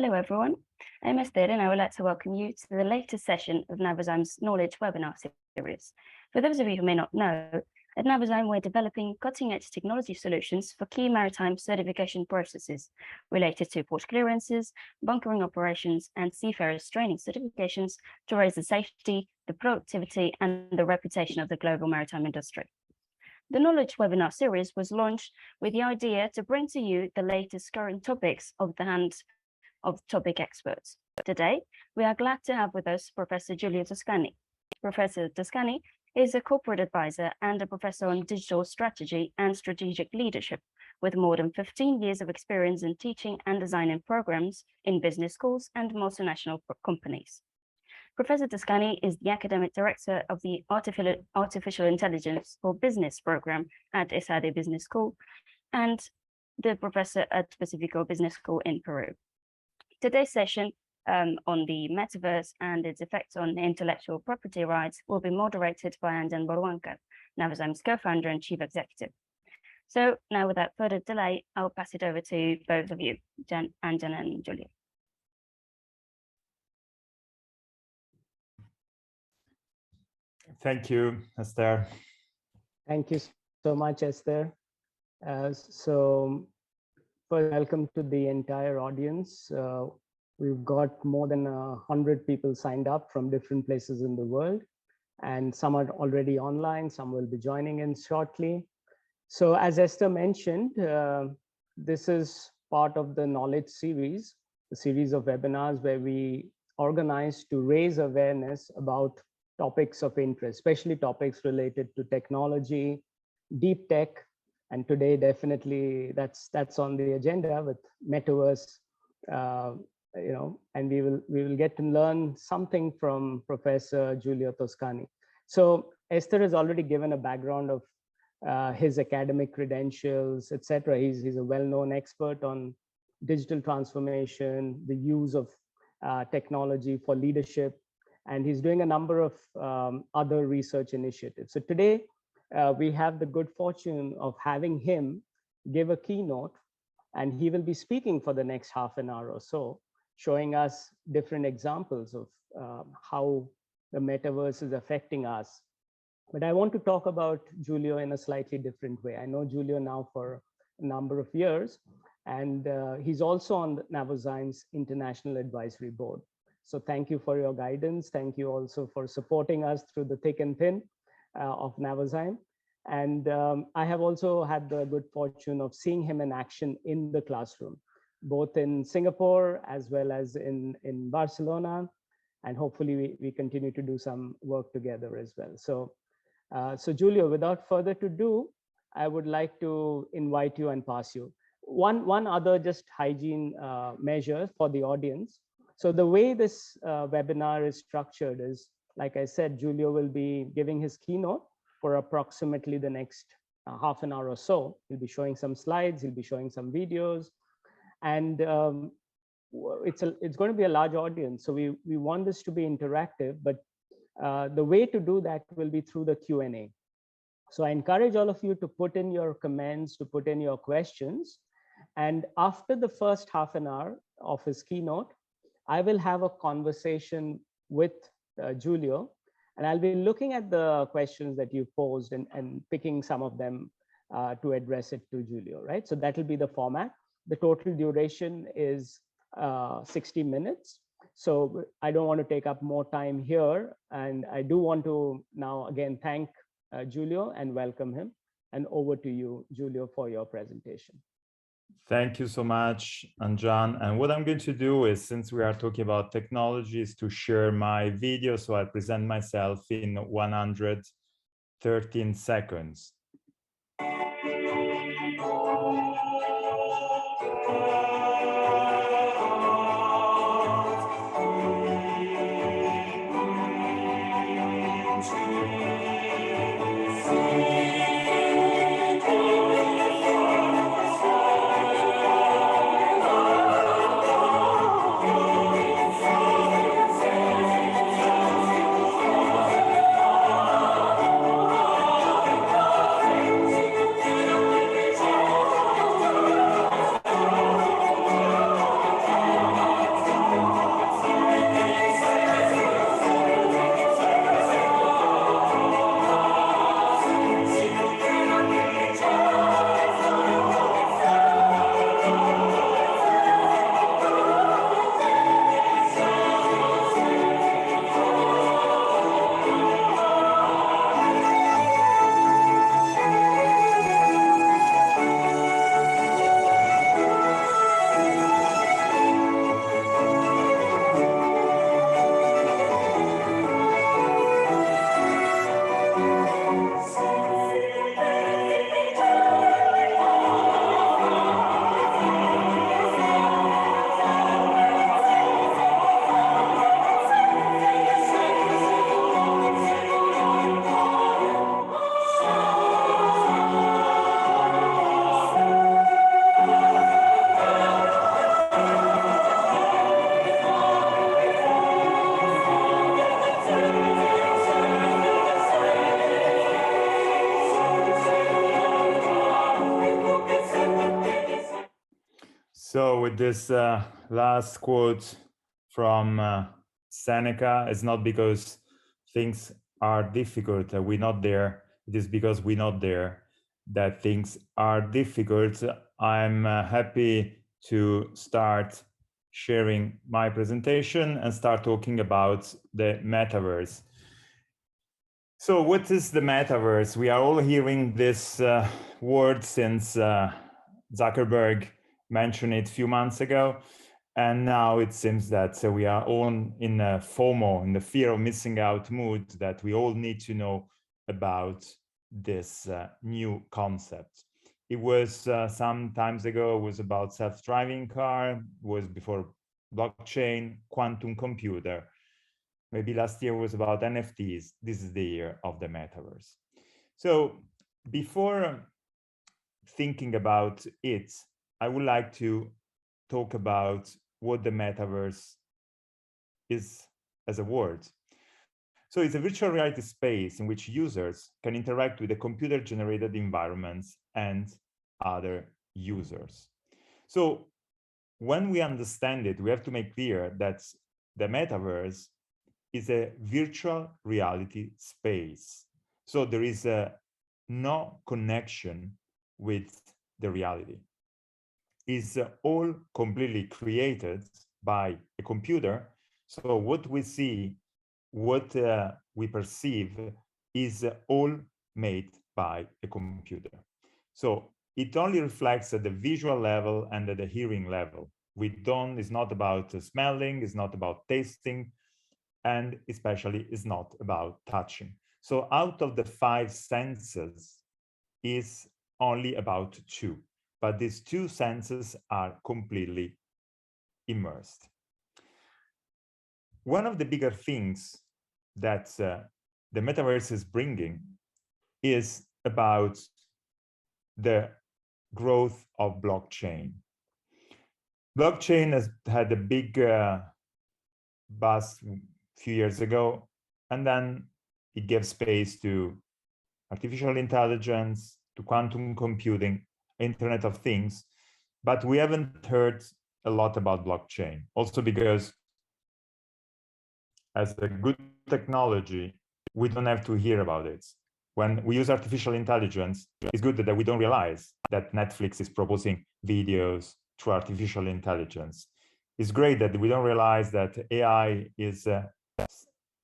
Hello everyone, I'm Esther and I would like to welcome you to the latest session of Navozyme's Knowledge webinar series. For those of you who may not know, at Navozyme we're developing cutting-edge technology solutions for key maritime certification processes related to port clearances, bunkering operations, and seafarers training certifications to raise the safety, the productivity, and the reputation of the global maritime industry. The Knowledge webinar series was launched with the idea to bring to you the latest current topics of the hands of topic experts. Today, we are glad to have with us Professor Giulio Toscani. Professor Toscani is a corporate advisor and a professor on digital strategy and strategic leadership, with more than 15 years of experience in teaching and designing programs in business schools and multinational companies. Professor Toscani is the academic director of the Artificial Intelligence for Business program at ESADE Business School and the professor at Pacifico Business School in Peru. Today's session on the Metaverse and its effects on intellectual property rights will be moderated by Anjaney Borwankar, Navozyme's co-founder and chief executive. So now, without further delay, I'll pass it over to both of you, Anjaney and Giulio. Thank you, Esther. Thank you so much, Esther. Welcome to the entire audience. We've got more than 100 people signed up from different places in the world, and some are already online, some will be joining in shortly. So as Esther mentioned, this is part of the Knowledge series, a series of webinars where we organize to raise awareness about topics of interest, especially topics related to technology, deep tech, and today definitely that's on the agenda with Metaverse, and we will get to learn something from Professor Giulio Toscani. So Esther has already given a background of his academic credentials, etc. He's a well-known expert on digital transformation, the use of technology for leadership, and he's doing a number of other research initiatives. So today, we have the good fortune of having him give a keynote, and he will be speaking for the next half an hour or so, showing us different examples of how the metaverse is affecting us. But I want to talk about Giulio in a slightly different way. I know Giulio now for a number of years, and he's also on Navozyme's International Advisory Board. So thank you for your guidance. Thank you also for supporting us through the thick and thin of Navozyme. And I have also had the good fortune of seeing him in action in the classroom, both in Singapore as well as in Barcelona. And hopefully we continue to do some work together as well. So, so Giulio, without further ado, I would like to invite you and pass you. One other just hygiene measure for the audience. So the way this webinar is structured is, like I said, Giulio will be giving his keynote for approximately the next half an hour or so. He'll be showing some slides, he'll be showing some videos, and it's going to be a large audience. So we want this to be interactive, but the way to do that will be through the Q&A. So I encourage all of you to put in your comments, to put in your questions. And after the first half an hour of his keynote, I will have a conversation with Giulio, and I'll be looking at the questions that you posed and picking some of them to address it to Giulio, right? So that will be the format. The total duration is 60 minutes. So I don't want to take up more time here. And I do want to now again thank Giulio and welcome him. And over to you, Giulio, for your presentation. Thank you so much, Anjan. And what I'm going to do is, since we are talking about technologies, to share my video. So I present myself in 113 seconds. So with this last quote from Seneca, it's not because things are difficult, we're not there. It is because we're not there that things are difficult. I'm happy to start sharing my presentation and start talking about the metaverse. So what is the metaverse? We are all hearing this word since Zuckerberg mentioned it a few months ago. And now it seems that we are all in a FOMO, in the fear of missing out mood, that we all need to know about this new concept. It was some times ago, it was about self-driving car, it was before blockchain, quantum computer. Maybe last year was about NFTs. This is the year of the metaverse. So before thinking about it, I would like to talk about what the metaverse is as a word. So it's a virtual reality space in which users can interact with the computer-generated environments and other users. So when we understand it, we have to make clear that the metaverse is a virtual reality space. So there is no connection with the reality. It's all completely created by a computer. So what we see, what we perceive is all made by a computer. So it only reflects at the visual level and at the hearing level. It's not about smelling, it's not about tasting, and especially is not about touching. So out of the 5 senses is only about 2, but these 2 senses are completely immersed. One of the bigger things that the metaverse is bringing is about the growth of blockchain. Blockchain has had a big buzz few years ago, and then it gave space to artificial intelligence, to quantum computing, Internet of Things, but we haven't heard a lot about blockchain. Also because as a good technology, we don't have to hear about it. When we use artificial intelligence, it's good that we don't realize that Netflix is proposing videos through artificial intelligence. It's great that we don't realize that AI is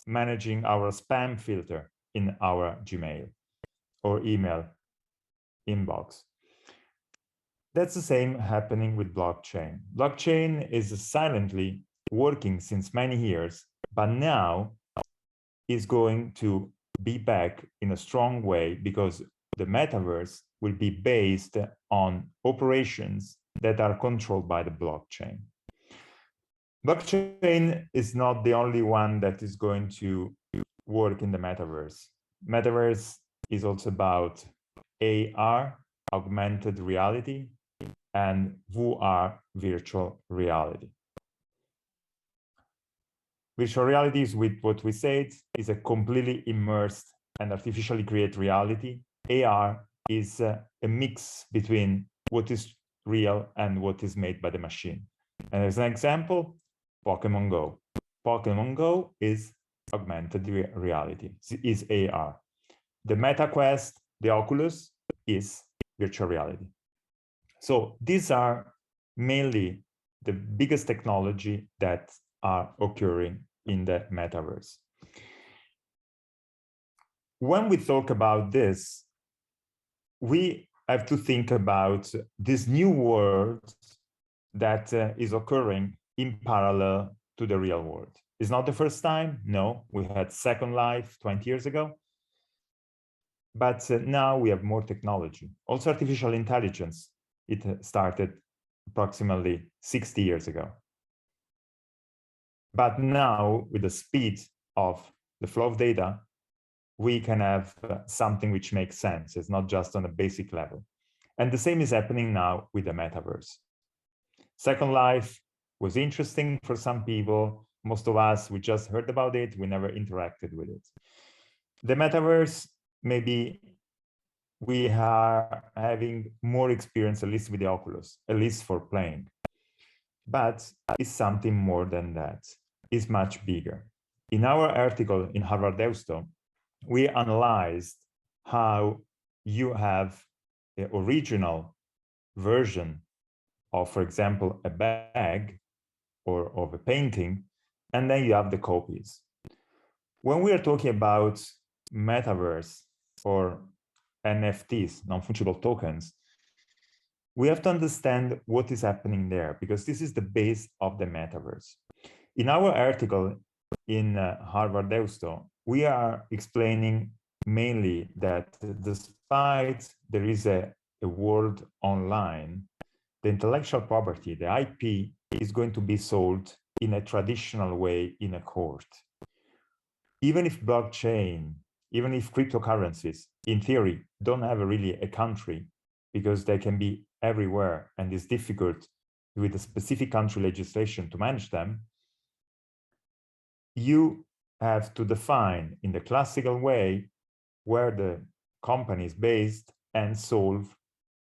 managing our spam filter in our Gmail or email inbox. That's the same happening with blockchain. Blockchain is silently working since many years, but now is going to be back in a strong way because the metaverse will be based on operations that are controlled by the blockchain. Blockchain is not the only one that is going to work in the metaverse. Metaverse is also about AR, augmented reality, and VR, virtual reality. Virtual reality is, with what we said, is a completely immersed and artificially created reality. AR is a mix between what is real and what is made by the machine. And as an example, Pokemon Go. Pokemon Go is augmented reality, is AR. The MetaQuest, the Oculus, is virtual reality. So these are mainly the biggest technology that are occurring in the metaverse. When we talk about this, we have to think about this new world that is occurring in parallel to the real world. It's not the first time. No, we had Second Life 20 years ago. But now we have more technology. Also artificial intelligence. It started approximately 60 years ago. But now, with the speed of the flow of data, we can have something which makes sense. It's not just on a basic level. And the same is happening now with the metaverse. Second Life was interesting for some people. Most of us, we just heard about it. We never interacted with it. The metaverse, maybe we are having more experience, at least with the Oculus, at least for playing. but it's something more than that. It's much bigger. In our article in Harvard Deusto, we analyzed how you have the original version of, for example, a bag or of a painting, and then you have the copies. When we are talking about Metaverse or NFTs, non-fungible tokens, we have to understand what is happening there, because this is the base of the Metaverse. In our article in Harvard Deusto, we are explaining mainly that despite there is a world online, the intellectual property, the IP, is going to be sold in a traditional way in a court. Even if blockchain, even if cryptocurrencies, in theory, don't have really a country, because they can be everywhere and it's difficult with a specific country legislation to manage them, you have to define in the classical way where the company is based and solve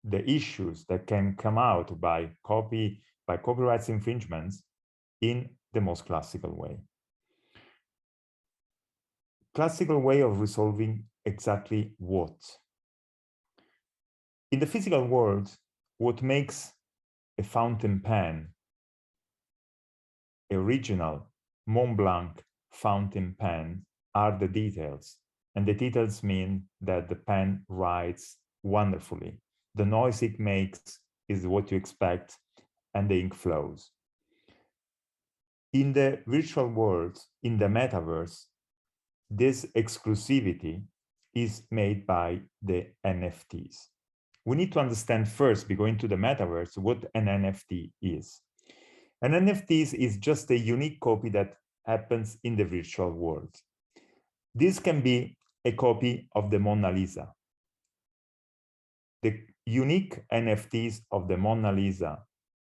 the issues that can come out by copyright infringements in the most classical way. Classical way of resolving exactly what? In the physical world, what makes a fountain pen, original Mont Blanc fountain pen, are the details. And the details mean that the pen writes wonderfully. The noise it makes is what you expect, and the ink flows. In the virtual world, in the metaverse, this exclusivity is made by the NFTs. We need to understand first, before going to the metaverse, what an NFT is. An NFT is just a unique copy that happens in the virtual world. This can be a copy of the Mona Lisa. The unique NFTs of the Mona Lisa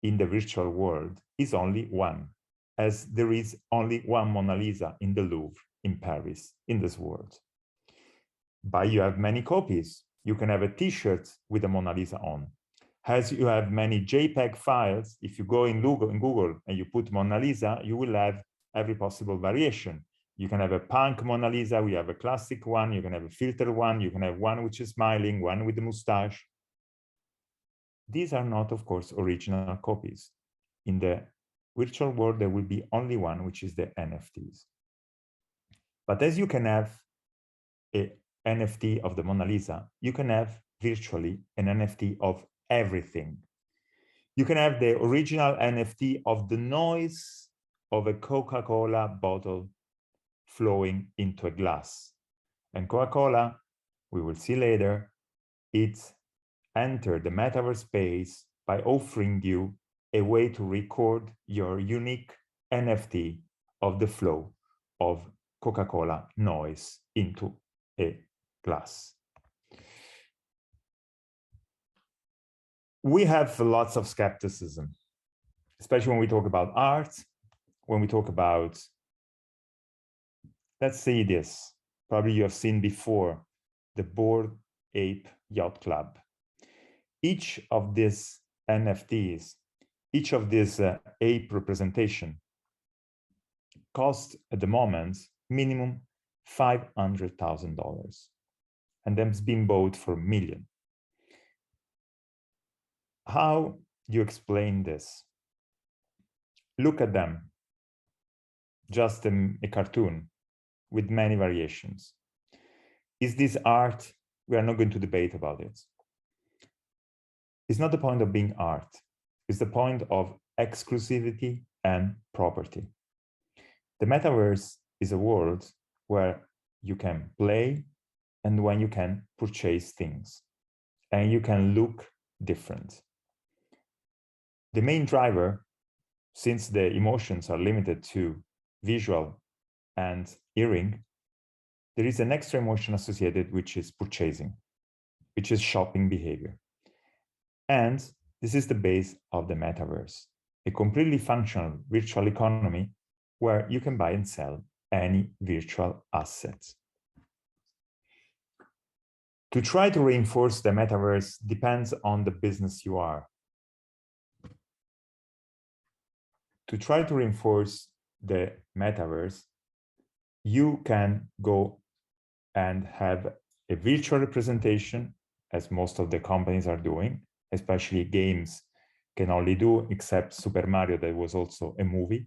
in the virtual world is only one, as there is only one Mona Lisa in the Louvre in Paris, in this world. But you have many copies. You can have a t-shirt with a Mona Lisa on. As you have many JPEG files, if you go in Google and you put Mona Lisa, you will have every possible variation. You can have a punk Mona Lisa, we have a classic one, you can have a filtered one, you can have one which is smiling, one with the mustache. These are not, of course, original copies. In the virtual world, there will be only one, which is the NFTs. But as you can have an NFT of the Mona Lisa, you can have virtually an NFT of everything. You can have the original NFT of the noise of a Coca-Cola bottle flowing into a glass. And Coca-Cola, we will see later, it entered the metaverse space by offering you a way to record your unique NFT of the flow of Coca-Cola noise into a glass. We have lots of skepticism, especially when we talk about art, when we talk about, let's say this, probably you have seen before, the Bored Ape Yacht Club. Each of these NFTs, each of these ape representation cost at the moment minimum $500,000, and then it's been bought for $1 million. How do you explain this? Look at them, just a cartoon with many variations. Is this art? We are not going to debate about it. It's not the point of being art. It's the point of exclusivity and property. The metaverse is a world where you can play and when you can purchase things and you can look different. The main driver, since the emotions are limited to visual and hearing, there is an extra emotion associated, which is purchasing, which is shopping behavior. And this is the base of the metaverse, a completely functional virtual economy where you can buy and sell any virtual assets. To try to reinforce the metaverse depends on the business you are. to try to reinforce the metaverse, you can go and have a virtual representation, as most of the companies are doing, especially games can only do, except Super Mario, that was also a movie.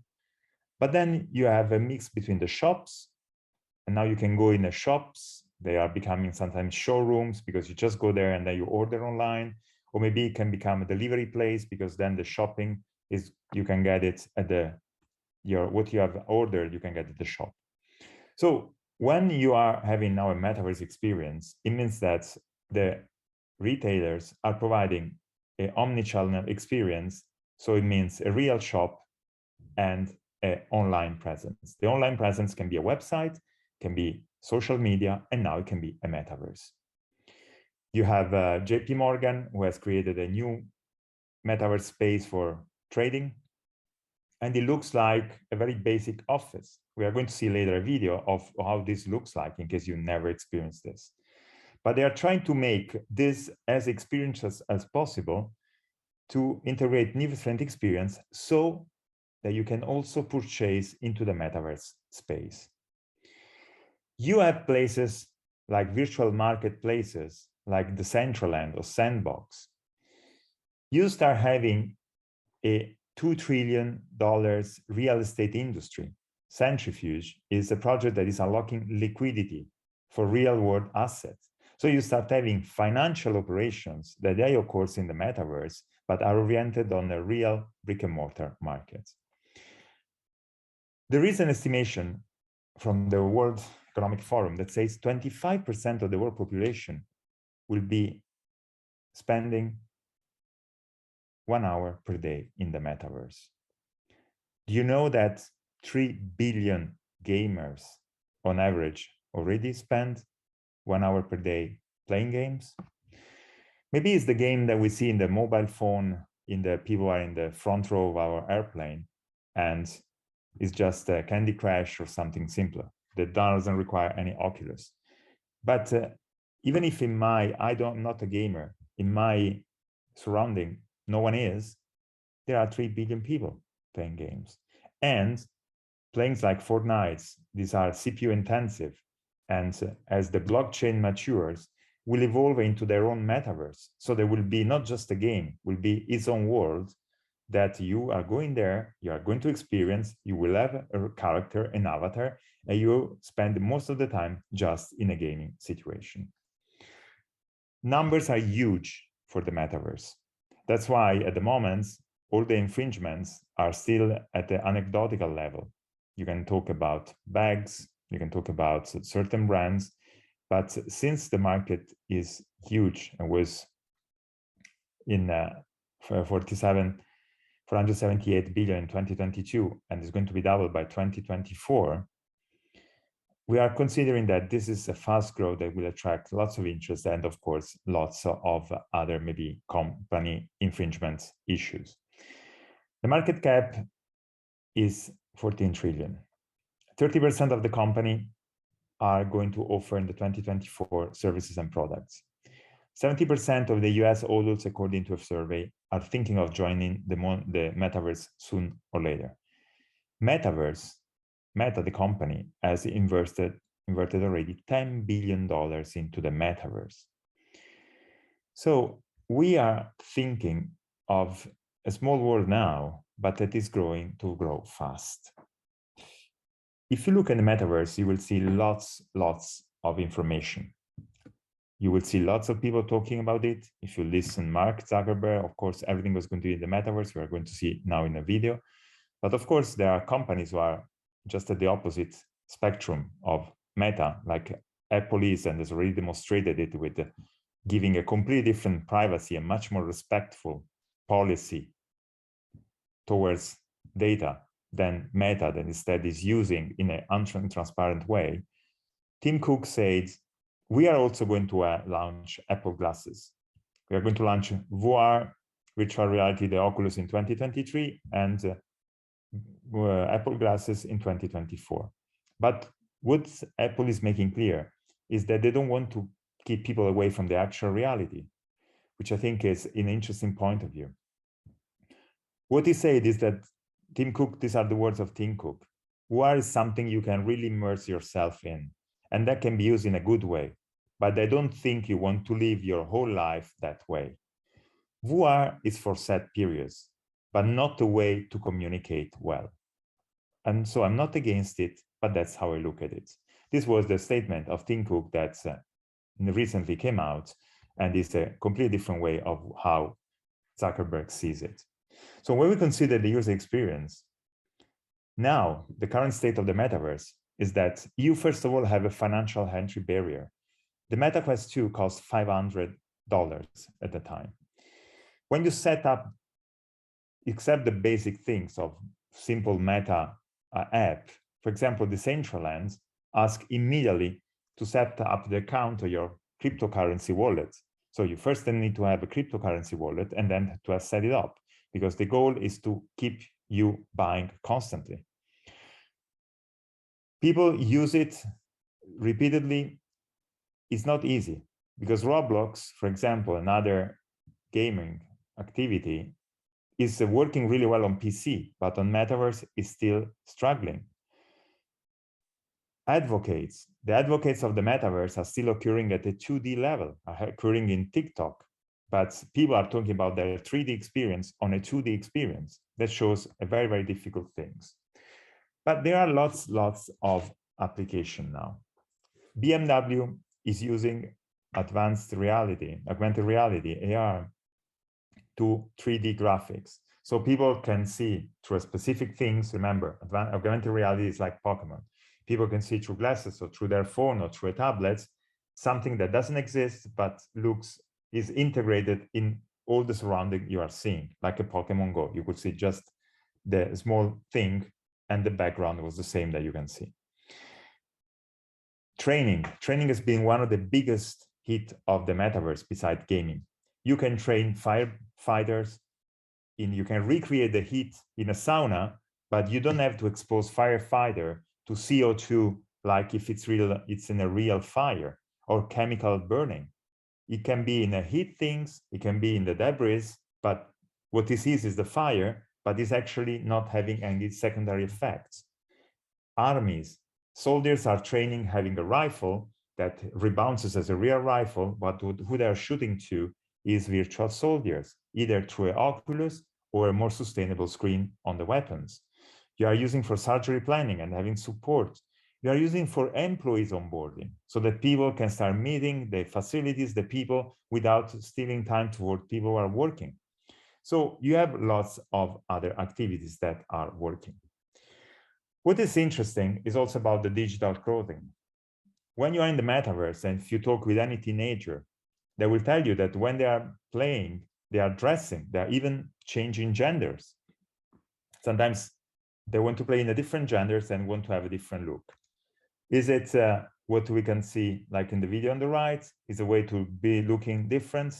But then you have a mix between the shops, and now you can go in the shops. They are becoming sometimes showrooms because you just go there and then you order online, or maybe it can become a delivery place because then the shopping is, you can get it at what you have ordered, you can get at the shop. So when you are having now a metaverse experience, it means that the retailers are providing an omni-channel experience. So it means a real shop and an online presence. The online presence can be a website, can be social media, and now it can be a metaverse. You have JP Morgan, who has created a new metaverse space for trading, and it looks like a very basic office. We are going to see later a video of how this looks like in case you never experienced this. But they are trying to make this as experiences as possible to integrate different experience so that you can also purchase into the metaverse space. You have places like virtual marketplaces, like the Decentraland or Sandbox. You start having a $2 trillion real estate industry. Centrifuge is a project that is unlocking liquidity for real world assets. So you start having financial operations that they of course in the metaverse, but are oriented on the real brick and mortar markets. There is an estimation from the World Economic Forum that says 25% of the world population will be spending 1 hour per day in the metaverse. Do you know that 3 billion gamers on average already spend 1 hour per day playing games? Maybe it's the game that we see in the mobile phone, in the people are in the front row of our airplane, and it's just a Candy Crush or something simpler that doesn't require any Oculus. But even if I'm not a gamer, in my surrounding, no one is, there are 3 billion people playing games. And playing like Fortnite, these are CPU intensive. And as the blockchain matures, will evolve into their own metaverse. So there will be not just a game, will be its own world that you are going there, you are going to experience, you will have a character, an avatar, and you spend most of the time just in a gaming situation. Numbers are huge for the metaverse. That's why at the moment, all the infringements are still at the anecdotal level. You can talk about bags, you can talk about certain brands, but since the market is huge and was in 478 billion in 2022 and is going to be doubled by 2024, we are considering that this is a fast growth that will attract lots of interest and of course lots of other maybe company infringement issues. The market cap is 14 trillion. 30% of the company are going to offer in the 2024 services and products. 70% of the US adults, according to a survey, are thinking of joining the metaverse soon or later. Meta, the company, has inverted already $10 billion into the metaverse. So we are thinking of a small world now, but that is growing to grow fast. If you look at the metaverse, you will see lots of information. You will see lots of people talking about it. If you listen, Mark Zuckerberg, of course, everything was going to be in the metaverse. We are going to see now in a video. But of course, there are companies who are just at the opposite spectrum of Meta, like Apple is, and has already demonstrated it with giving a completely different privacy and much more respectful policy towards data than Meta, that instead is using in an untransparent way. Tim Cook said, we are also going to launch Apple glasses. We are going to launch VR, virtual reality, the Oculus in 2023, and Apple glasses in 2024. But what Apple is making clear is that they don't want to keep people away from the actual reality, which I think is an interesting point of view. What he said is that Tim Cook, these are the words of Tim Cook. VR is something you can really immerse yourself in, and that can be used in a good way. But I don't think you want to live your whole life that way. VR is for set periods, but not a way to communicate well. And so I'm not against it, but that's how I look at it. This was the statement of Tim Cook that recently came out, and it's a completely different way of how Zuckerberg sees it. So when we consider the user experience, now the current state of the metaverse is that you first of all have a financial entry barrier. The Meta Quest 2 costs $500 at the time. When you set up, except the basic things of simple Meta app, for example, Decentraland ask immediately to set up the account of your cryptocurrency wallet. So you first need to have a cryptocurrency wallet and then to set it up, because the goal is to keep you buying constantly. People use it repeatedly. It's not easy because Roblox, for example, another gaming activity, is working really well on PC, but on Metaverse is still struggling. The advocates of the Metaverse are still occurring at the 2D level, are occurring in TikTok, but people are talking about their 3D experience on a 2D experience. That shows a very, very difficult things. But there are lots of application now. BMW is using augmented reality, AR, to 3D graphics. So people can see through specific things. Remember, augmented reality is like Pokemon. People can see through glasses or through their phone or through a tablet, something that doesn't exist, but is integrated in all the surrounding you are seeing, like a Pokemon Go. You could see just the small thing and the background was the same that you can see. Training has been one of the biggest hit of the metaverse besides gaming. You can train firefighters, you can recreate the heat in a sauna, but you don't have to expose firefighter to CO2 like if it's in a real fire or chemical burning. It can be in the heat things, it can be in the debris, but what this is the fire, but it's actually not having any secondary effects. Armies, soldiers are training having a rifle that rebounds as a real rifle, but who they are shooting to is virtual soldiers, either through an Oculus or a more sustainable screen on the weapons. You are using for surgery planning and having support. You are using for employees onboarding so that people can start meeting the facilities, the people, without stealing time toward people who are working. So you have lots of other activities that are working. What is interesting is also about the digital clothing. When you are in the metaverse and if you talk with any teenager, they will tell you that when they are playing, they are dressing, they are even changing genders. Sometimes they want to play in a different genders and want to have a different look. Is it what we can see like in the video on the right? Is a way to be looking different?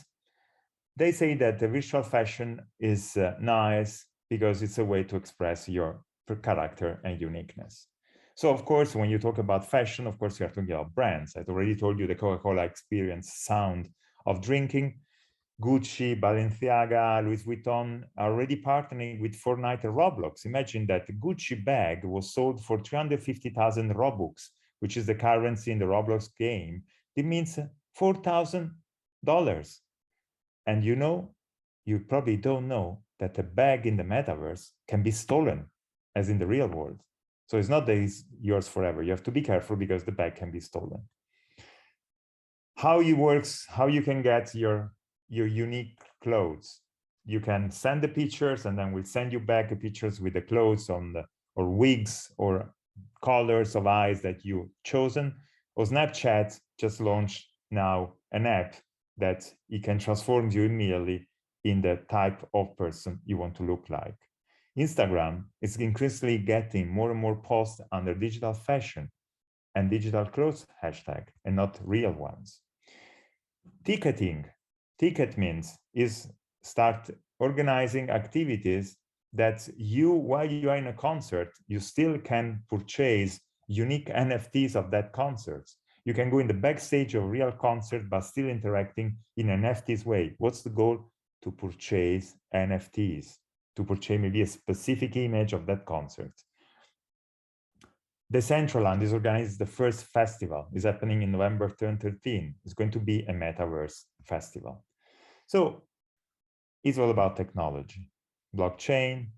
They say that the visual fashion is nice because it's a way to express your character and uniqueness. So of course, when you talk about fashion, of course, you're talking about brands. I've already told you the Coca-Cola experience sound of drinking. Gucci, Balenciaga, Louis Vuitton are already partnering with Fortnite and Roblox. Imagine that the Gucci bag was sold for 350,000 Robux, which is the currency in the Roblox game. It means $4,000. And you probably don't know that a bag in the metaverse can be stolen as in the real world. So it's not that it's yours forever. You have to be careful because the bag can be stolen. How it works, how you can get your unique clothes. You can send the pictures and then we'll send you back the pictures with the clothes on or wigs or colors of eyes that you've chosen. Or Snapchat just launched now an app that it can transform you immediately in the type of person you want to look like. Instagram is increasingly getting more and more posts under digital fashion and digital clothes hashtag and not real ones. Ticketing. Ticket means is start organizing activities that while you are in a concert, you still can purchase unique NFTs of that concert. You can go in the backstage of a real concert, but still interacting in an NFTs way. What's the goal? To purchase NFTs. to purchase maybe a specific image of that concert. Decentraland is organized the first festival. It's happening in November 2013. It's going to be a Metaverse festival. So it's all about technology, blockchain,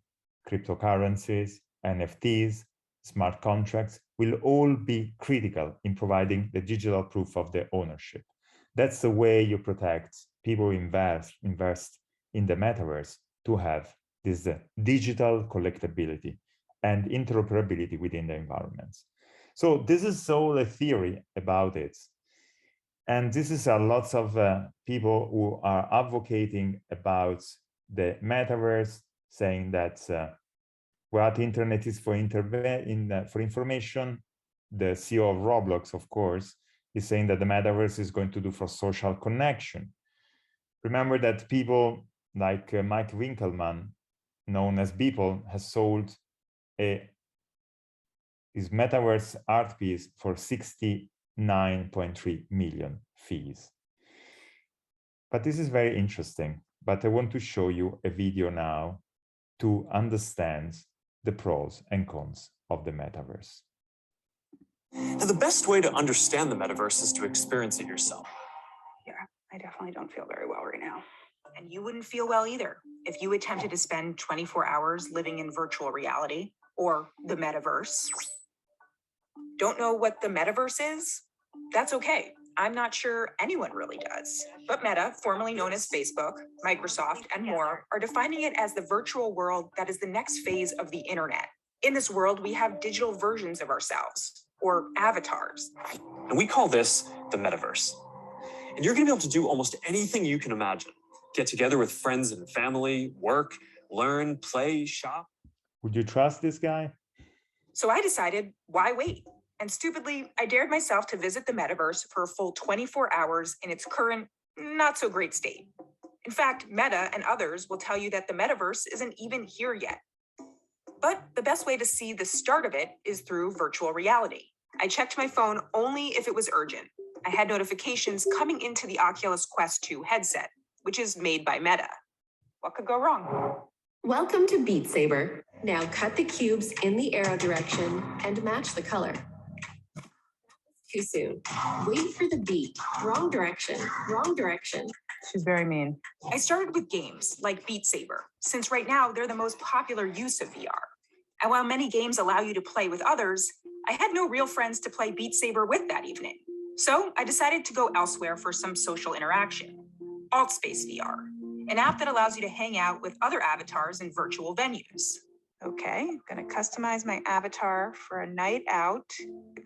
cryptocurrencies, NFTs, smart contracts will all be critical in providing the digital proof of their ownership. That's the way you protect people who invest in the metaverse to have this digital collectability and interoperability within the environments. So this is all a theory about it. And this is lots of people who are advocating about the metaverse, saying that what internet is for information. The CEO of Roblox, of course, is saying that the metaverse is going to do for social connection. Remember that people like Mike Winkelmann, known as Beeple, has sold his metaverse art piece for 69.3 million fees. But this is very interesting. But I want to show you a video now to understand the pros and cons of the metaverse. Now, the best way to understand the metaverse is to experience it yourself. Yeah, I definitely don't feel very well right now. And you wouldn't feel well either if you attempted to spend 24 hours living in virtual reality or the metaverse. Don't know what the metaverse is? That's okay. I'm not sure anyone really does. But Meta, formerly known as Facebook, Microsoft, and more, are defining it as the virtual world that is the next phase of the internet. In this world, we have digital versions of ourselves, or avatars. And we call this the metaverse. And you're going to be able to do almost anything you can imagine. Get together with friends and family, work, learn, play, shop. Would you trust this guy? So I decided, why wait? And stupidly, I dared myself to visit the metaverse for a full 24 hours in its current, not so great state. In fact, Meta and others will tell you that the metaverse isn't even here yet. But the best way to see the start of it is through virtual reality. I checked my phone only if it was urgent. I had notifications coming into the Oculus Quest 2 headset, which is made by Meta. What could go wrong? Welcome to Beat Saber. Now cut the cubes in the arrow direction and match the color. Too soon. Wait for the beat. Wrong direction. Wrong direction. She's very mean. I started with games like Beat Saber, since right now they're the most popular use of VR. And while many games allow you to play with others, I had no real friends to play Beat Saber with that evening. So I decided to go elsewhere for some social interaction. Altspace VR, an app that allows you to hang out with other avatars in virtual venues. Okay, I'm gonna customize my avatar for a night out.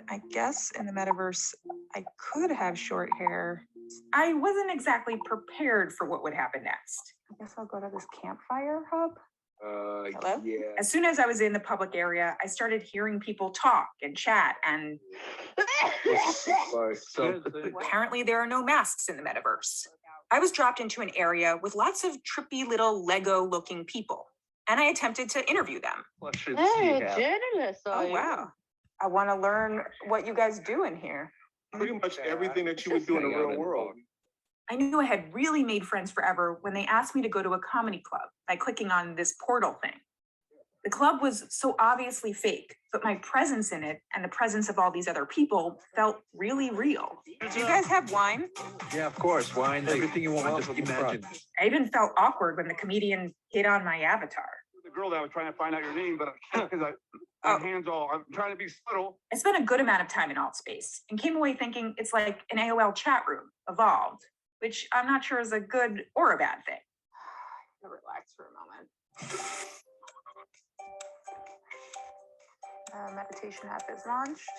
I guess in the metaverse, I could have short hair. I wasn't exactly prepared for what would happen next. I guess I'll go to this campfire hub. Hello? Yeah. As soon as I was in the public area, I started hearing people talk and chat and... Apparently there are no masks in the metaverse. I was dropped into an area with lots of trippy little Lego-looking people, and I attempted to interview them. Hey, journalist. Oh, wow. I want to learn what you guys do in here. Pretty much everything that you would do in the real world. I knew I had really made friends forever when they asked me to go to a comedy club by clicking on this portal thing. The club was so obviously fake, but my presence in it and the presence of all these other people felt really real. Do you guys have wine? Yeah, of course. Wine, everything you want, just imagine. I even felt awkward when the comedian hit on my avatar. The girl that I was trying to find out your name, but I can't because my hands all, I'm trying to be subtle. I spent a good amount of time in Altspace and came away thinking it's like an AOL chat room evolved, which I'm not sure is a good or a bad thing. Relax for a moment. Meditation app is launched.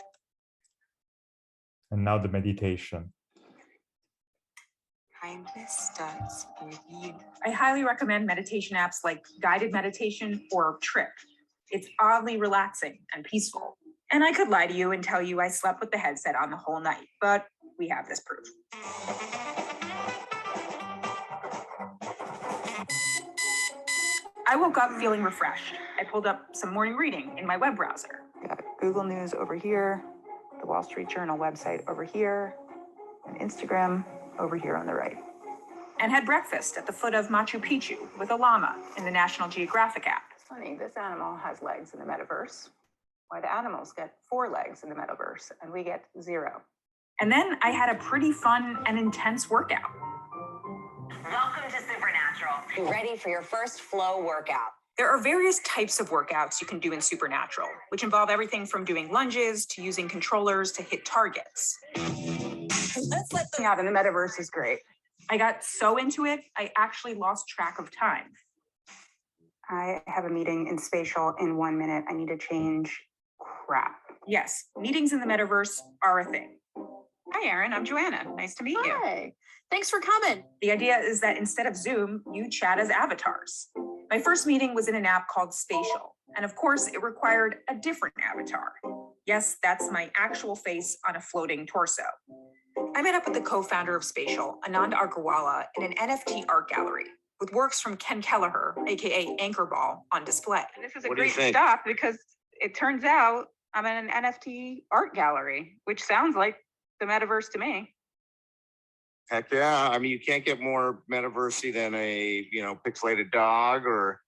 And now the meditation. Kindness starts with you. I highly recommend meditation apps like Guided Meditation or Trip. It's oddly relaxing and peaceful. And I could lie to you and tell you I slept with the headset on the whole night, but we have this proof. I woke up feeling refreshed. I pulled up some morning reading in my web browser. Got Google News over here, the Wall Street Journal website over here, and Instagram over here on the right. and had breakfast at the foot of Machu Picchu with a llama in the National Geographic app. It's funny, this animal has legs in the metaverse. Why the animals get 4 legs in the metaverse and we get 0. And then I had a pretty fun and intense workout. Welcome to Supernatural. Be ready for your first flow workout. There are various types of workouts you can do in Supernatural, which involve everything from doing lunges to using controllers to hit targets. Let's let them out in the metaverse is great. I got so into it, I actually lost track of time. I have a meeting in spatial in 1 minute. I need to change crap. Yes, meetings in the metaverse are a thing. Hi, Erin. I'm Joanna. Nice to meet you. Hi. Thanks for coming. The idea is that instead of Zoom, you chat as avatars. My first meeting was in an app called Spatial, and of course, it required a different avatar. Yes, that's my actual face on a floating torso. I met up with the co-founder of Spatial, Anand Agarwala, in an NFT art gallery with works from Ken Kelleher, aka Anchorball, on display. And this is a great stop because it turns out I'm in an NFT art gallery, which sounds like the metaverse to me. Heck yeah. I mean, you can't get more metaversey than a, pixelated dog or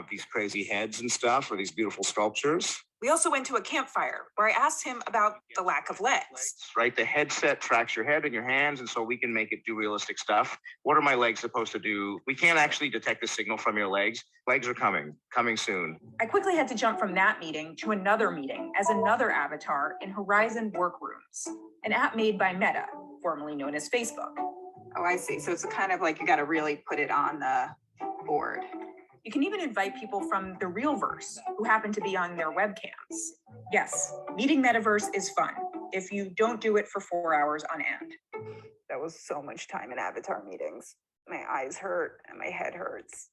these crazy heads and stuff, or these beautiful sculptures. We also went to a campfire where I asked him about the lack of legs. Right? The headset tracks your head and your hands, and so we can make it do realistic stuff. What are my legs supposed to do? We can't actually detect the signal from your legs. Legs are coming soon. I quickly had to jump from that meeting to another meeting as another avatar in Horizon Workrooms, an app made by Meta, formerly known as Facebook. Oh, I see. So it's kind of like you got to really put it on the board. You can even invite people from the real verse who happen to be on their webcams. Yes, meeting Metaverse is fun if you don't do it for 4 hours on end. That was so much time in avatar meetings. My eyes hurt and my head hurts.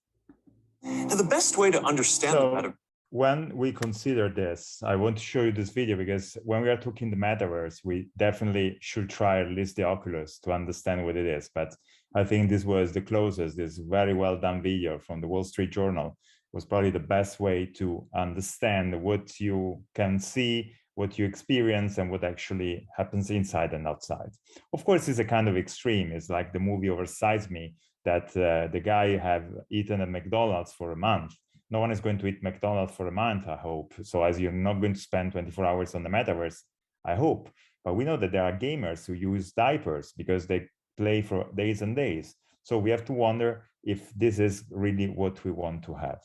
Now, the best way to understand the metaverse. When we consider this, I want to show you this video because when we are talking the metaverse, we definitely should try at least the Oculus to understand what it is. But I think this was the closest. This very well done video from the Wall Street Journal was probably the best way to understand what you can see, what you experience, and what actually happens inside and outside. Of course, it's a kind of extreme. It's like the movie Oversize Me that the guy have eaten at McDonald's for a month. No one is going to eat McDonald's for a month, I hope. So as you're not going to spend 24 hours on the metaverse, I hope. But we know that there are gamers who use diapers because they play for days and days. So we have to wonder if this is really what we want to have.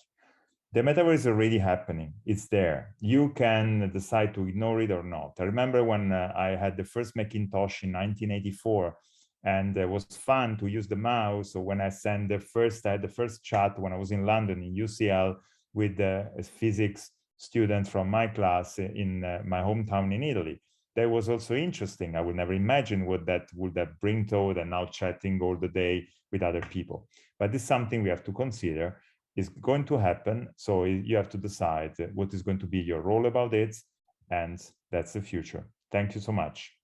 The metaverse is already happening. It's there. You can decide to ignore it or not. I remember when I had the first Macintosh in 1984, and it was fun to use the mouse. So when I had the first chat when I was in London in UCL with the physics students from my class in my hometown in Italy. That was also interesting. I would never imagine what that would have bring to, and now chatting all the day with other people. But it's something we have to consider. It's going to happen. So you have to decide what is going to be your role about it. And that's the future. Thank you so much.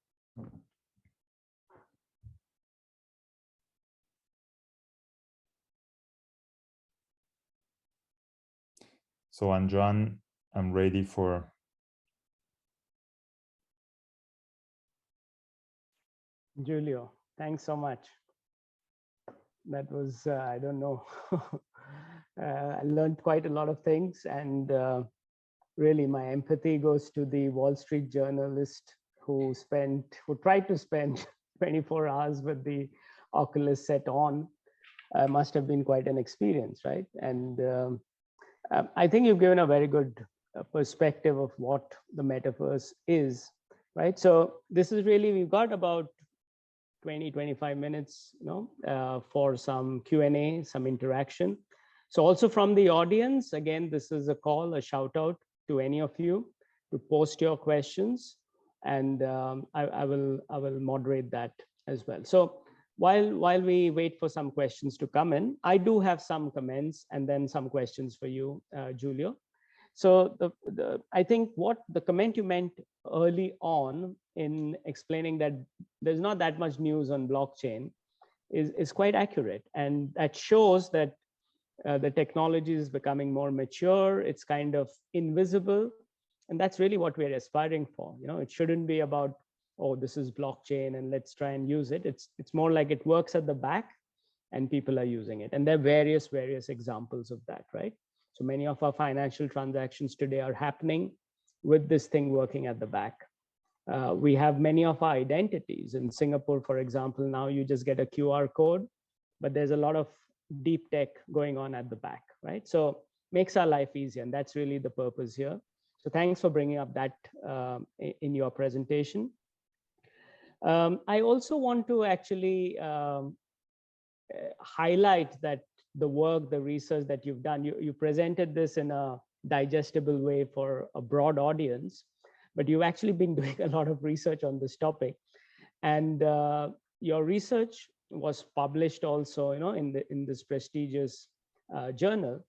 So Anjan, I'm ready for. Giulio, thanks so much. That was, I don't know, I learned quite a lot of things, and really my empathy goes to the Wall Street journalist who tried to spend 24 hours with the Oculus set on. Must have been quite an experience, right? And I think you've given a very good perspective of what the metaverse is, right? So this is really, we've got about 20-25 minutes, for some Q&A, some interaction. So also from the audience, again, this is a call, a shout out to any of you to post your questions, and I will moderate that as well. So while we wait for some questions to come in, I do have some comments and then some questions for you, Giulio. So I think what the comment you meant early on in explaining that there's not that much news on blockchain is quite accurate. And that shows that the technology is becoming more mature, it's kind of invisible. And that's really what we're aspiring for. It shouldn't be about, oh, this is blockchain and let's try and use it. It's more like it works at the back and people are using it. And there are various examples of that, right? So many of our financial transactions today are happening with this thing working at the back. We have many of our identities. In Singapore, for example, now you just get a QR code, but there's a lot of deep tech going on at the back, right? So makes our life easier, and that's really the purpose here. So thanks for bringing up that in your presentation. I also want to actually highlight that the work, the research that you've done, you presented this in a digestible way for a broad audience, but you've actually been doing a lot of research on this topic. And your research was published also, in this prestigious journal,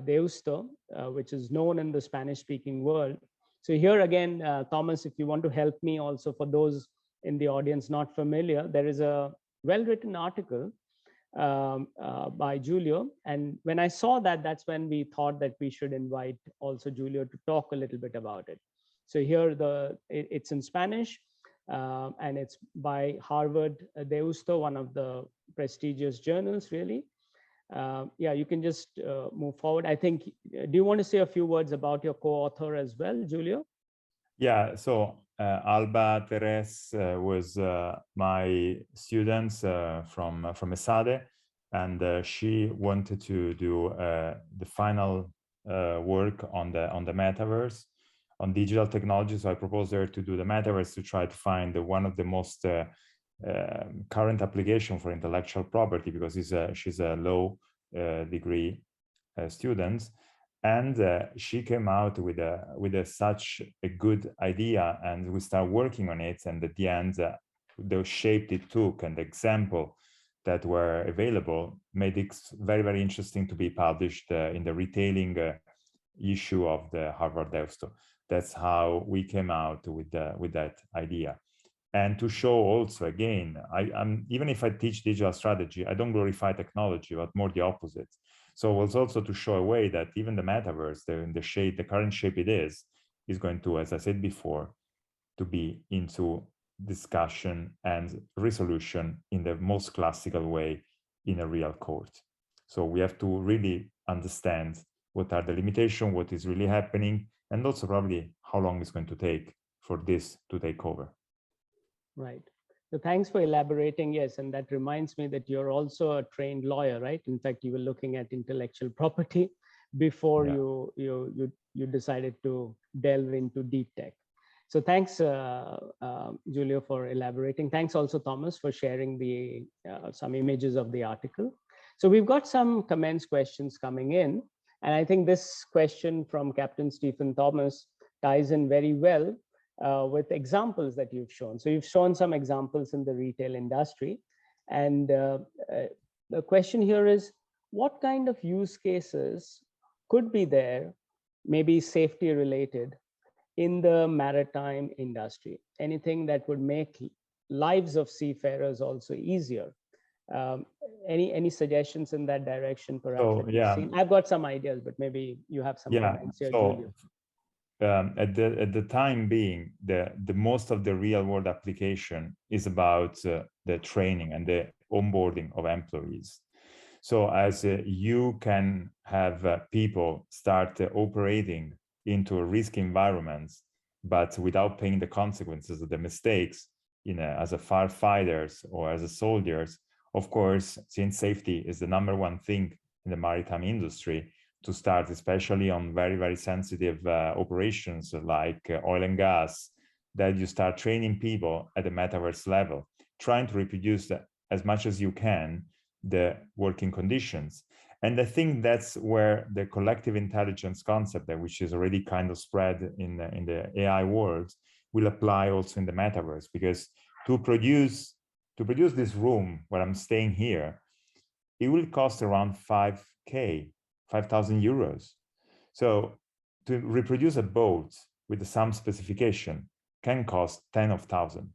Deusto, which is known in the Spanish-speaking world. So here again, Thomas, if you want to help me also, for those in the audience not familiar, there is a well-written article by Giulio. And when I saw that, that's when we thought that we should invite also Giulio to talk a little bit about it. So here it's in Spanish, and it's by Harvard Deusto, one of the prestigious journals, really. Yeah, you can just move forward. I think, do you want to say a few words about your co-author as well, Giulio? Yeah, so Alba Teres was my student from ESADE, and she wanted to do the final work on the metaverse, on digital technology. So I proposed her to do the metaverse to try to find one of the most current application for intellectual property, because she's a law degree student. And she came out with such a good idea, and we started working on it. And at the end, the shape it took and the example that were available made it very, very interesting to be published in the retailing issue of the Harvard Deusto. That's how we came out with that idea. And to show also, again, I'm even if I teach digital strategy, I don't glorify technology, but more the opposite. So it was also to show a way that even the metaverse, the current shape it is going to, as I said before, to be into discussion and resolution in the most classical way in a real court. So we have to really understand what are the limitations, what is really happening, and also probably how long it's going to take for this to take over. Right. So thanks for elaborating. Yes, and that reminds me that you're also a trained lawyer, right? In fact, you were looking at intellectual property before you decided to delve into deep tech. So thanks, Giulio, for elaborating. Thanks also, Thomas, for sharing the some images of the article. So we've got some comments, questions coming in, and I think this question from Captain Stephen Thomas ties in very well with examples that you've shown. So you've shown some examples in the retail industry. And the question here is, what kind of use cases could be there, maybe safety related, in the maritime industry? Anything that would make lives of seafarers also easier? Any suggestions in that direction, perhaps? So, yeah. I've got some ideas, but maybe you have some comments here, Giulio. At the time being, the most of the real world application is about the training and the onboarding of employees. So as you can have people start operating into risky environments, but without paying the consequences of the mistakes, as a firefighters or as a soldiers, of course, since safety is the #1 thing in the maritime industry, to start, especially on very, very sensitive operations like oil and gas, that you start training people at the metaverse level, trying to reproduce as much as you can the working conditions. And I think that's where the collective intelligence concept, which is already kind of spread in the AI world, will apply also in the metaverse. Because to produce this room where I'm staying here, it will cost around 5,000 euros. So to reproduce a boat with some specification can cost 10 of thousands.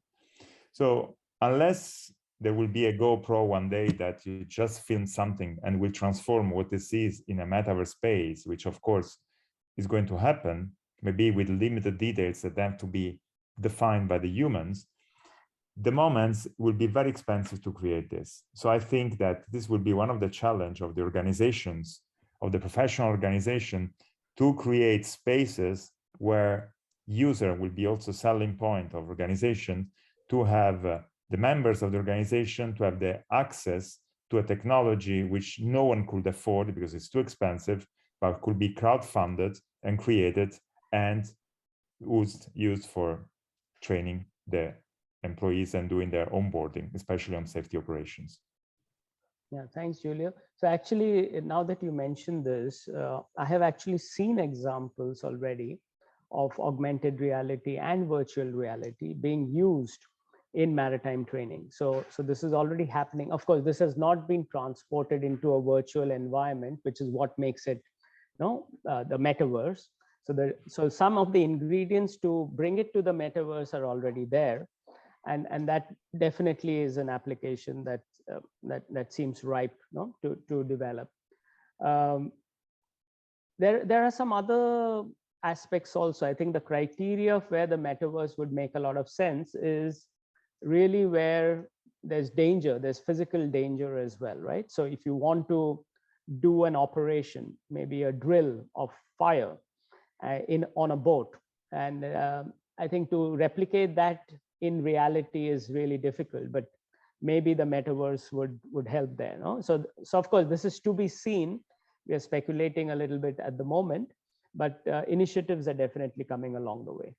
So unless there will be a GoPro one day that you just film something and will transform what this is in a metaverse space, which of course is going to happen, maybe with limited details that have to be defined by the humans, the moments will be very expensive to create this. So I think that this will be one of the challenge of the organizations, of the professional organization, to create spaces where user will be also selling point of organization, to have the members of the organization to have the access to a technology which no one could afford because it's too expensive, but could be crowdfunded and created and used for training the employees and doing their onboarding, especially on safety operations. Yeah, thanks, Giulio. So actually, now that you mentioned this, I have actually seen examples already of augmented reality and virtual reality being used in maritime training. So this is already happening. Of course, this has not been transported into a virtual environment, which is what makes it, the metaverse. So some of the ingredients to bring it to the metaverse are already there, and that definitely is an application that that seems ripe, to develop. There are some other aspects also. I think the criteria of where the metaverse would make a lot of sense is really where there's danger, there's physical danger as well, right? So if you want to do an operation, maybe a drill of fire on a boat, and I think to replicate that in reality is really difficult, but maybe the metaverse would help there. So of course, this is to be seen. We are speculating a little bit at the moment, but initiatives are definitely coming along the way.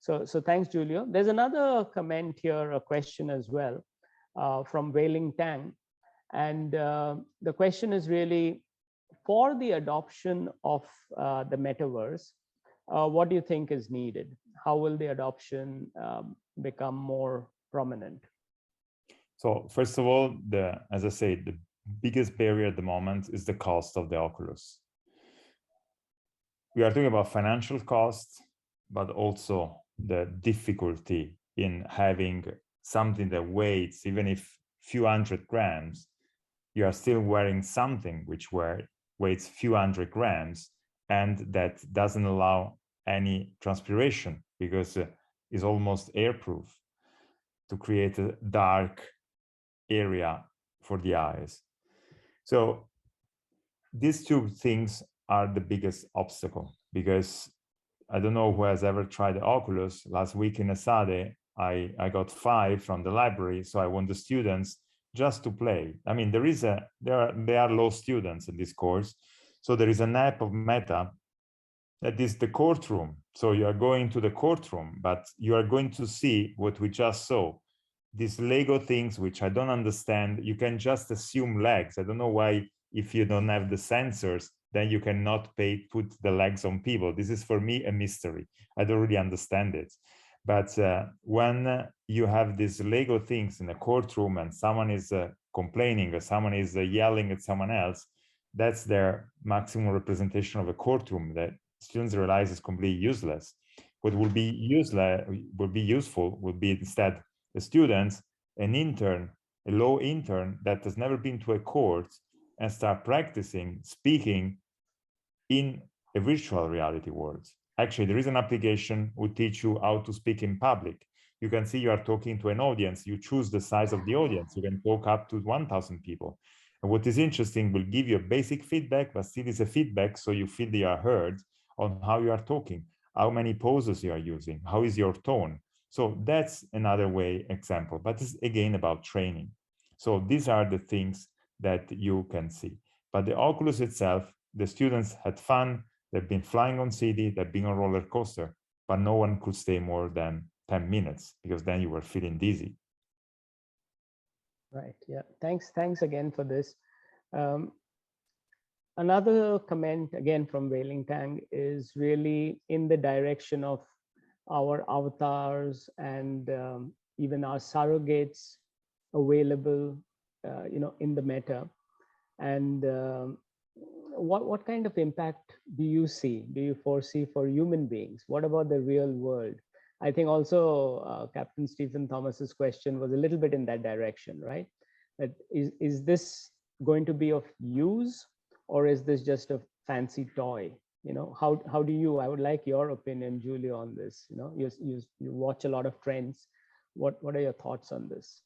So thanks, Giulio. There's another comment here, a question as well, from Wailing Tang. And the question is really, for the adoption of the metaverse, what do you think is needed? How will the adoption become more prominent? So first of all, as I said, the biggest barrier at the moment is the cost of the Oculus. We are talking about financial costs, but also the difficulty in having something that weighs, even if few hundred grams, you are still wearing something which weighs few hundred grams, and that doesn't allow any transpiration because it's almost airproof to create a dark area for the eyes. So these two things are the biggest obstacle, because I don't know who has ever tried the Oculus. Last week in Esade, I got 5 from the library, so I want the students just to play. I mean, there are low students in this course, so there is an app of Meta that is the courtroom. So you are going to the courtroom, but you are going to see what we just saw. These Lego things, which I don't understand, you can just assume legs. I don't know why, if you don't have the sensors, then you cannot put the legs on people. This is for me a mystery. I don't really understand it. But when you have these Lego things in a courtroom and someone is complaining or someone is yelling at someone else, that's their maximum representation of a courtroom that students realize is completely useless. What would be useful would be instead the students, an intern, a law intern that has never been to a court, and start practicing speaking in a virtual reality world. Actually, there is an application who teach you how to speak in public. You can see you are talking to an audience. You choose the size of the audience. You can talk up to 1,000 people. And what is interesting will give you a basic feedback, but still is a feedback, so you feel you are heard on how you are talking, how many pauses you are using, how is your tone. So that's another example, but it's again about training. So these are the things that you can see. But the Oculus itself, the students had fun, they've been flying on CD, they've been on roller coaster, but no one could stay more than 10 minutes because then you were feeling dizzy. Right, yeah, thanks again for this. Another comment again from Wailing Tang is really in the direction of our avatars and even our surrogates available, in the meta. And what kind of impact do you foresee for human beings? What about the real world? I think also Captain Stephen Thomas's question was a little bit in that direction, right? That is this going to be of use, or is this just a fancy toy? How do you, I would like your opinion, Giulio, on this. You watch a lot of trends. What are your thoughts on this?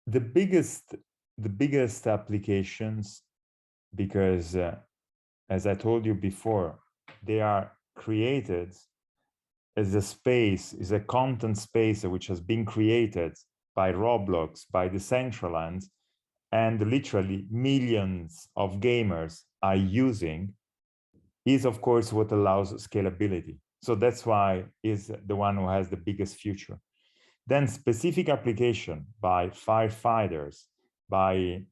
The biggest applications, because as I told you before, they are created as a space, is a content space which has been created by Roblox, by Decentraland, and literally millions of gamers are using, is of course what allows scalability. So that's why is the one who has the biggest future. Then specific application by firefighters, by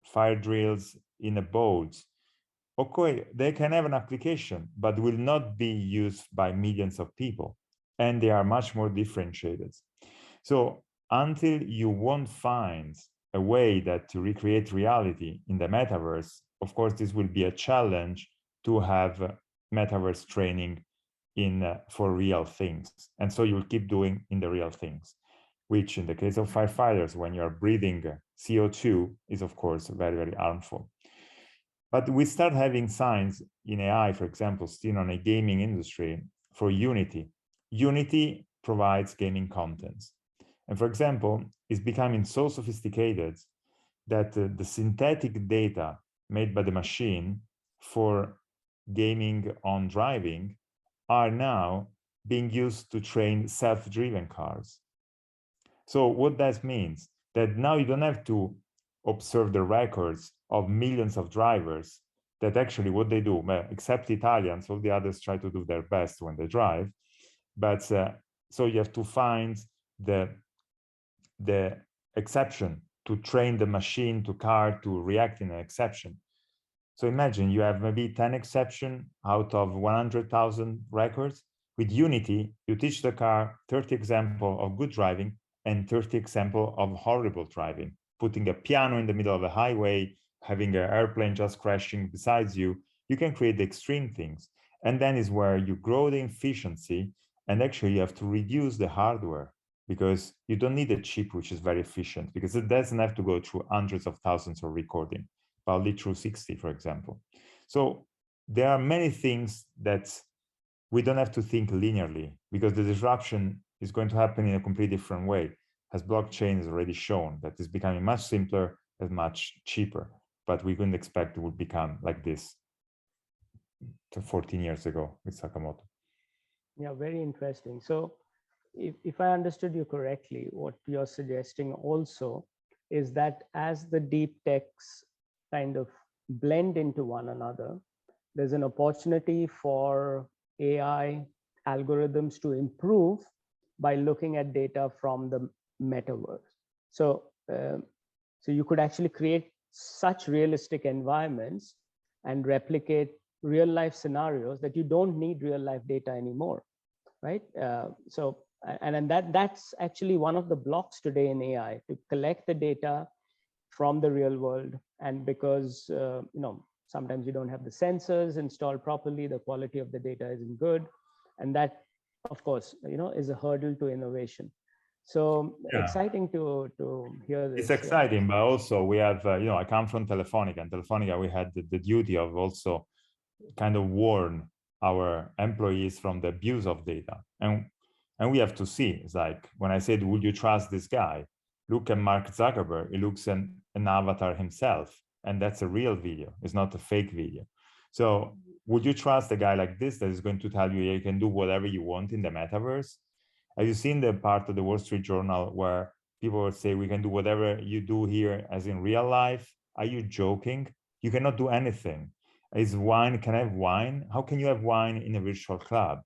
fire drills in a boat, okay, they can have an application, but will not be used by millions of people. And they are much more differentiated. So until you won't find a way that to recreate reality in the metaverse, of course, this will be a challenge to have metaverse training in for real things. And so you'll keep doing in the real things, which in the case of firefighters, when you're breathing CO2 is of course very, very harmful. But we start having signs in AI, for example, still on a gaming industry for Unity. Unity provides gaming content. And for example, it's becoming so sophisticated that the synthetic data made by the machine for gaming on driving are now being used to train self-driven cars. So what that means, that now you don't have to observe the records of millions of drivers that actually what they do, except Italians, all the others try to do their best when they drive. But so you have to find the exception to train the machine to car to react in an exception. So imagine you have maybe 10 exceptions out of 100,000 records. With Unity, you teach the car 30 examples of good driving and 30 examples of horrible driving. Putting a piano in the middle of a highway, having an airplane just crashing beside you, you can create the extreme things. And then is where you grow the efficiency, and actually you have to reduce the hardware, because you don't need a chip which is very efficient, because it doesn't have to go through hundreds of thousands of recording, but only through 60, for example. So there are many things that we don't have to think linearly, because the disruption is going to happen in a completely different way, as blockchain has already shown that it's becoming much simpler and much cheaper, but we couldn't expect it would become like this 14 years ago with Sakamoto. Yeah, very interesting. So if I understood you correctly, what you're suggesting also is that as the deep techs kind of blend into one another, there's an opportunity for AI algorithms to improve by looking at data from the metaverse. So, so you could actually create such realistic environments and replicate real life scenarios that you don't need real life data anymore, right? So, and that's actually one of the blocks today in AI, to collect the data from the real world. And because you know, sometimes you don't have the sensors installed properly, the quality of the data isn't good, and that, of course, you know, is a hurdle to innovation. So yeah, exciting to hear this. It's exciting, yeah. But also we have, you know, I come from Telefonica, and Telefonica, we had the duty of also kind of warn our employees from the abuse of data. And we have to see, it's like, when I said, would you trust this guy? Look at Mark Zuckerberg, he looks at an avatar himself, and that's a real video, it's not a fake video. So would you trust a guy like this that is going to tell you, yeah, you can do whatever you want in the metaverse? Have you seen the part of the Wall Street Journal where people would say, we can do whatever you do here as in real life? Are you joking? You cannot do anything. Is wine, can I have wine? How can you have wine in a virtual club?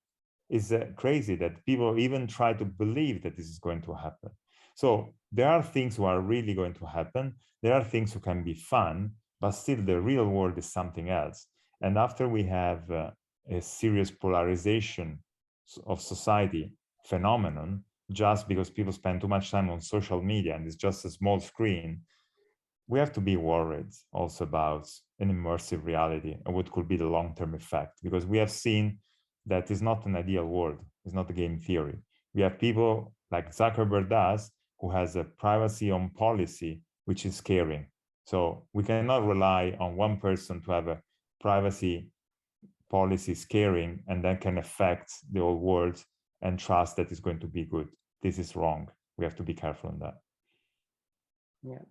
It's crazy that people even try to believe that this is going to happen. So there are things that are really going to happen. There are things that can be fun, but still the real world is something else. And after we have a serious polarization of society phenomenon, just because people spend too much time on social media and it's just a small screen, we have to be worried also about an immersive reality and what could be the long-term effect, because we have seen that is not an ideal world. It's not a game theory. We have people like Zuckerberg does, who has a privacy on policy, which is scaring. So we cannot rely on one person to have a privacy policy scaring and that can affect the whole world and trust that is going to be good. This is wrong. we have to be careful on that. Yeah,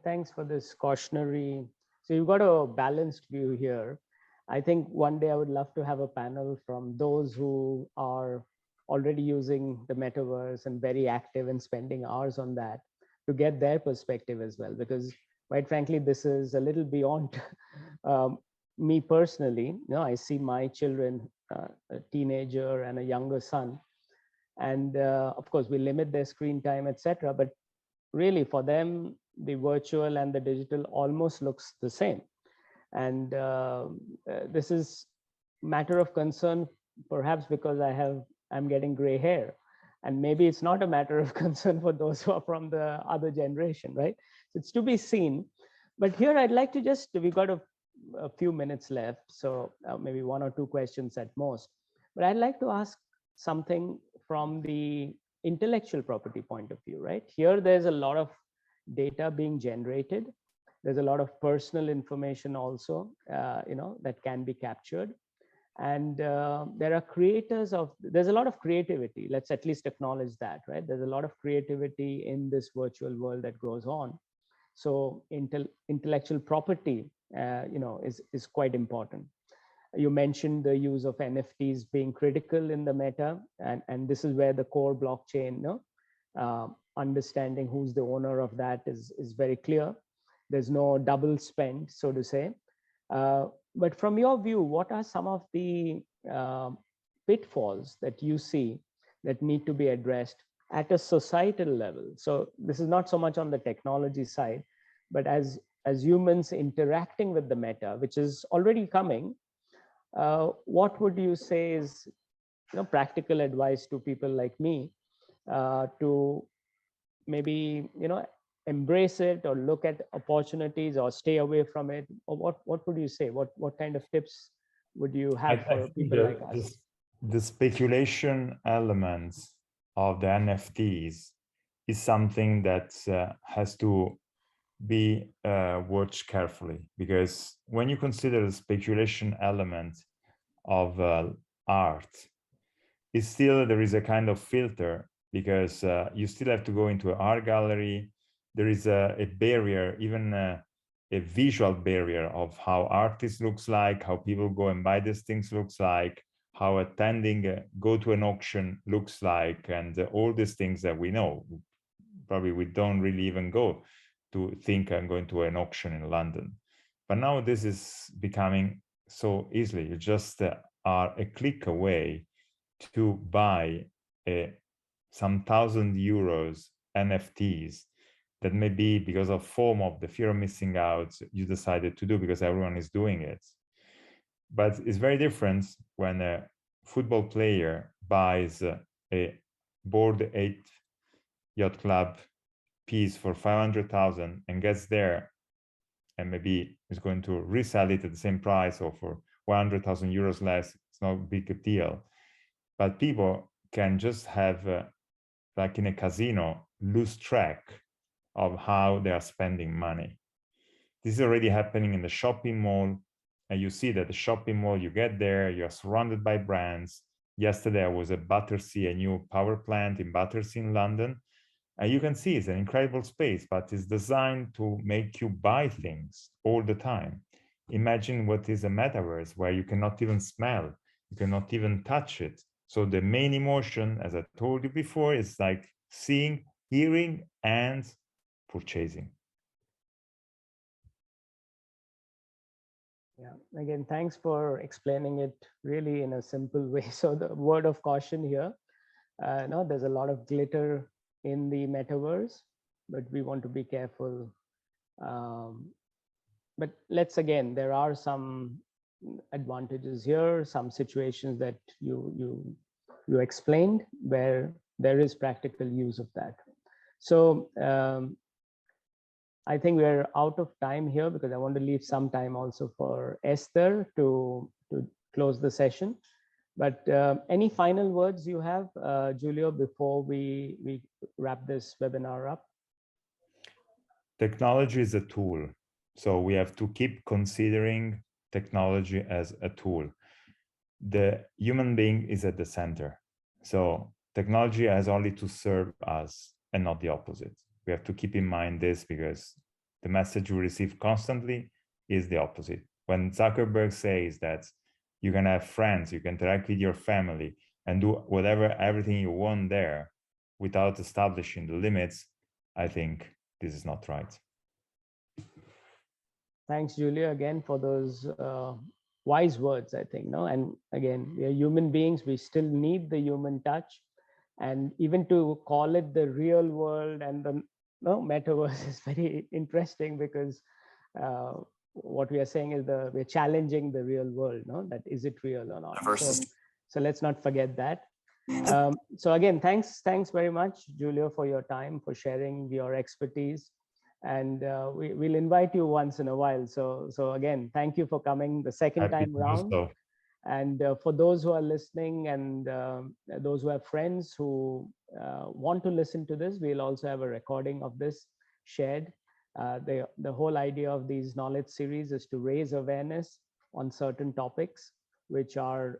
thanks for this cautionary. So you've got a balanced view here. I think one day I would love to have a panel from those who are already using the metaverse and very active and spending hours on that to get their perspective as well, because quite frankly, this is a little beyond me personally. You know, I see my children, a teenager and a younger son, and of course we limit their screen time, etc. But really for them, the virtual and the digital almost looks the same. And this is matter of concern, perhaps because I'm getting gray hair. And maybe it's not a matter of concern for those who are from the other generation, right? So it's to be seen. But here I'd like to just, we've got a few minutes left, so maybe one or two questions at most. But I'd like to ask something from the intellectual property point of view, right? Here there's a lot of data being generated. There's a lot of personal information also, that can be captured. And there are creators of, there's a lot of creativity. Let's at least acknowledge that, right? There's a lot of creativity in this virtual world that goes on. So intellectual property, is quite important. You mentioned the use of NFTs being critical in the meta, and this is where the core blockchain, understanding who's the owner of that is very clear. There's no double spend, so to say. But from your view, what are some of the pitfalls that you see that need to be addressed at a societal level? So this is not so much on the technology side, but as humans interacting with the meta, which is already coming, what would you say is practical advice to people like me to maybe embrace it or look at opportunities or stay away from it? Or what would you say? What kind of tips would you have for people like us? The speculation elements of the NFTs is something that has to be watched carefully, because when you consider the speculation element of art, it's still, there is a kind of filter, because you still have to go into an art gallery. There is a barrier, even a visual barrier of how artists looks like, how people go and buy these things looks like, how attending go to an auction looks like, and all these things that we know. Probably we don't really even go to think I'm going to an auction in London. But now this is becoming so easily. You just are a click away to buy some €1,000 NFTs that maybe because of FOMO, of the fear of missing out, you decided to do because everyone is doing it. But it's very different when a football player buys a Bored Ape Yacht Club piece for 500,000 and gets there and maybe is going to resell it at the same price or for 100,000 euros less. It's not a big deal. But people can just have, like in a casino, lose track of how they are spending money. This is already happening in the shopping mall. And you see that the shopping mall, you get there, you're surrounded by brands. Yesterday, I was at Battersea, a new power plant in Battersea in London. And you can see it's an incredible space, but it's designed to make you buy things all the time. Imagine what is a metaverse where you cannot even smell, you cannot even touch it. So the main emotion, as I told you before, is like seeing, hearing, and purchasing. Yeah, again, thanks for explaining it really in a simple way. So the word of caution here, there's a lot of glitter in the metaverse, but we want to be careful. But there are some advantages here, some situations that you explained where there is practical use of that. So I think we're out of time here because I want to leave some time also for Esther to close the session. But any final words you have, Giulio, before we wrap this webinar up? Technology is a tool. So we have to keep considering technology as a tool. The human being is at the center. So technology has only to serve us. and not the opposite. We have to keep in mind this, because the message we receive constantly is the opposite. When Zuckerberg says that you can have friends, you can interact with your family and do everything you want there without establishing the limits, I think this is not right. Thanks, Giulio, again for those wise words, I think. No, and again, we are human beings. We still need the human touch, and even to call it the real world and the metaverse is very interesting, because what we are saying is we're challenging the real world. No, that is it real or not? So let's not forget that. So again, thanks very much, Giulio, for your time, for sharing your expertise. And we'll invite you once in a while. So again, thank you for coming the second time round. And for those who are listening and those who have friends who want to listen to this, we'll also have a recording of this shared. The whole idea of these knowledge series is to raise awareness on certain topics, which are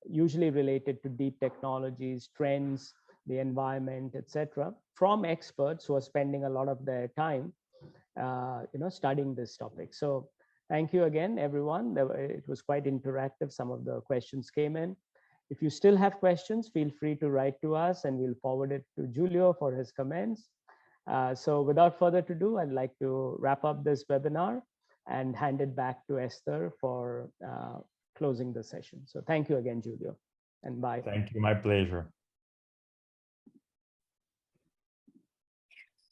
usually related to deep technologies, trends, the environment, etc., from experts who are spending a lot of their time, studying this topic. So thank you again, everyone. It was quite interactive. Some of the questions came in. If you still have questions, feel free to write to us and we'll forward it to Giulio for his comments. So without further ado, I'd like to wrap up this webinar and hand it back to Esther for closing the session. So thank you again, Giulio, and bye. Thank you, my pleasure.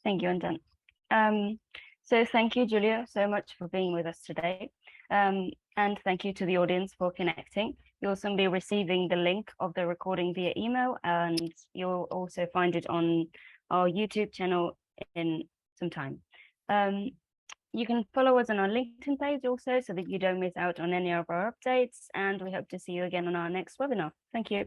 Thank you, Anjan. So thank you, Giulio, so much for being with us today. And thank you to the audience for connecting. You'll soon be receiving the link of the recording via email, and you'll also find it on our YouTube channel in some time. You can follow us on our LinkedIn page also, so that you don't miss out on any of our updates, and we hope to see you again on our next webinar. Thank you.